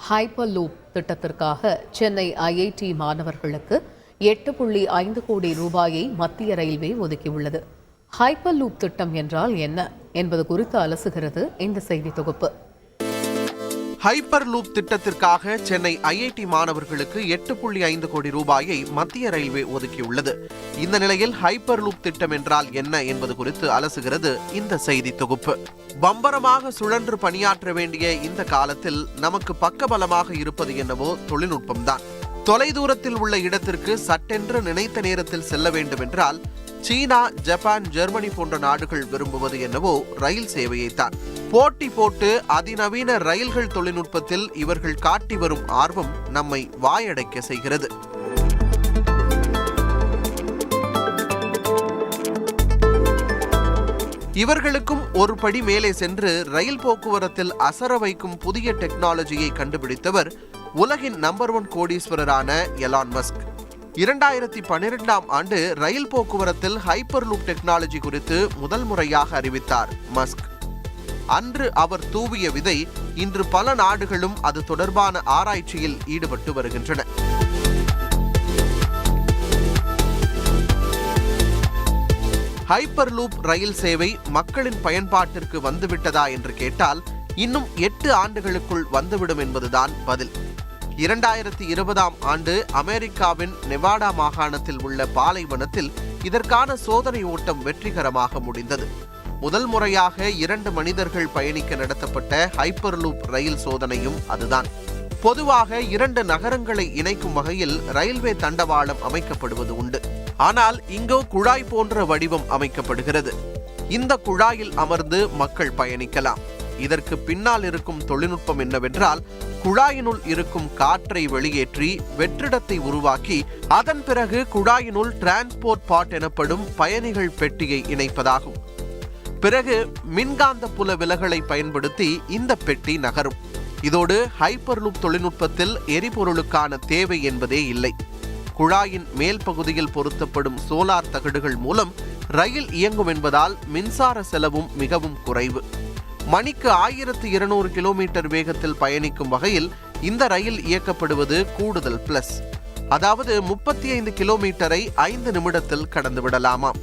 Hyper loop திட்டத்திற்காக Chennai IIT மாணவர்களுக்கு 8.5 கோடி ரூபாயை மத்திய ரயில்வே ஒதுக்கியுள்ளது. ஹைப்பர் லூப் திட்டம் என்றால் என்ன என்பது குறித்து அலசுகிறது இந்த செய்தி தொகுப்பு. ஹைப்பர் லூப் திட்டத்திற்காக சென்னை ஐஐடி மாணவர்களுக்கு 8.5 கோடி ரூபாயை மத்திய ரயில்வே ஒதுக்கியுள்ளது. இந்த நிலையில் ஹைப்பர் லூப் திட்டம் என்றால் என்ன என்பது குறித்து அலசுகிறது இந்த செய்தி தொகுப்பு. பம்பரமாக சுழன்று பணியாற்ற வேண்டிய இந்த காலத்தில் நமக்கு பக்கபலமாக இருப்பது என்னவோ தொழில்நுட்பம்தான். தொலைதூரத்தில் உள்ள இடத்திற்கு சட்டென்று நினைத்த நேரத்தில் செல்ல வேண்டும் என்றால் சீனா, ஜப்பான், ஜெர்மனி போன்ற நாடுகள் விரும்புவது என்னவோ ரயில் சேவையைத்தான். போட்டி போட்டு அதிநவீன ரயில்கள் தொழில்நுட்பத்தில் இவர்கள் காட்டி வரும் ஆர்வம் நம்மை வாயடைக்க செய்கிறது. இவர்களுக்கும் ஒரு படி மேலே சென்று ரயில் போக்குவரத்தில் அசர வைக்கும் புதிய டெக்னாலஜியை கண்டுபிடித்தவர் உலகின் நம்பர் 1 கோடீஸ்வரரான எலான் மஸ்க். 2012ஆம் ஆண்டு ரயில் போக்குவரத்தில் ஹைப்பர் லூப் டெக்னாலஜி குறித்து முதல் முறையாக அறிவித்தார் மஸ்க். அன்று அவர் தூவிய விதை இன்று பல நாடுகளும் அது தொடர்பான ஆராய்ச்சியில் ஈடுபட்டு வருகின்றன. ஹைப்பர் லூப் ரயில் சேவை மக்களின் பயன்பாட்டிற்கு வந்துவிட்டதா என்று கேட்டால் இன்னும் 8 ஆண்டுகளுக்குள் வந்துவிடும் என்பதுதான் பதில். 2020ஆம் ஆண்டு அமெரிக்காவின் நெவாடா மாகாணத்தில் உள்ள பாலைவனத்தில் இதற்கான சோதனை ஓட்டம் வெற்றிகரமாக முடிந்தது. முதல் முறையாக 2 மனிதர்கள் பயணிக்க நடத்தப்பட்ட ஹைப்பர் லூப் ரயில் சோதனையும் அதுதான். பொதுவாக 2 நகரங்களை இணைக்கும் வகையில் ரயில்வே தண்டவாளம் அமைக்கப்படுவது உண்டு. ஆனால் இங்கோ குழாய் போன்ற வடிவம் அமைக்கப்படுகிறது. இந்த குழாயில் அமர்ந்து மக்கள் பயணிக்கலாம். இதற்கு பின்னால் இருக்கும் தொழில்நுட்பம் என்னவென்றால் குழாயினுள் இருக்கும் காற்றை வெளியேற்றி வெற்றிடத்தை உருவாக்கி அதன் பிறகு குழாயினுள் டிரான்ஸ்போர்ட் பாட் எனப்படும் பயணிகள் பெட்டியை இணைப்பதாகும். பிறகு மின்காந்த புல விலகலை பயன்படுத்தி இந்த பெட்டி நகரும். இதோடு ஹைப்பர் லூப் தொழில்நுட்பத்தில் எரிபொருளுக்கான தேவை என்பதே இல்லை. குழாயின் மேல் பகுதியில் பொருத்தப்படும் சோலார் தகடுகள் மூலம் ரயில் இயங்கும் என்பதால் மின்சார செலவும் மிகவும் குறைவு. மணிக்கு 1200 கிலோமீட்டர் வேகத்தில் பயணிக்கும் வகையில் இந்த ரயில் இயக்கப்படுவது கூடுதல் பிளஸ். அதாவது 35 கிலோமீட்டரை 5 நிமிடத்தில் கடந்து விடலாமாம்.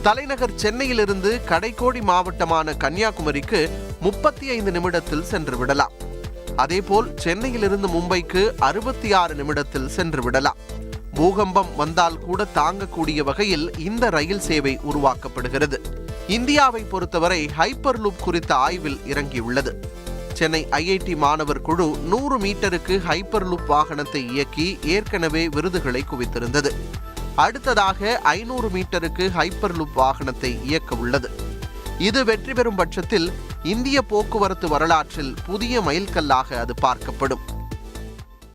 தலைநகர் சென்னையிலிருந்து கடைக்கோடி மாவட்டமான கன்னியாகுமரிக்கு 35 நிமிடத்தில் சென்று விடலாம். அதேபோல் சென்னையிலிருந்து மும்பைக்கு 66 நிமிடத்தில் சென்று விடலாம். பூகம்பம் வந்தால் கூட தாங்கக்கூடிய வகையில் இந்த ரயில் சேவை உருவாக்கப்படுகிறது. இந்தியாவை பொறுத்தவரை ஹைப்பர் லூப் குறித்த ஆய்வில் இறங்கியுள்ளது. சென்னை ஐஐடி மாணவர் குழு 100 மீட்டருக்கு ஹைப்பர் லூப் வாகனத்தை இயக்கி ஏற்கனவே விருதுகளை குவித்திருந்தது. அடுத்ததாக 500 மீட்டருக்கு ஹைப்பர் லூப் வாகனத்தை இயக்க உள்ளது. இது வெற்றி பெறும் பட்சத்தில் இந்திய போக்குவரத்து வரலாற்றில் புதிய மைல்கல்லாக அது பார்க்கப்படும்.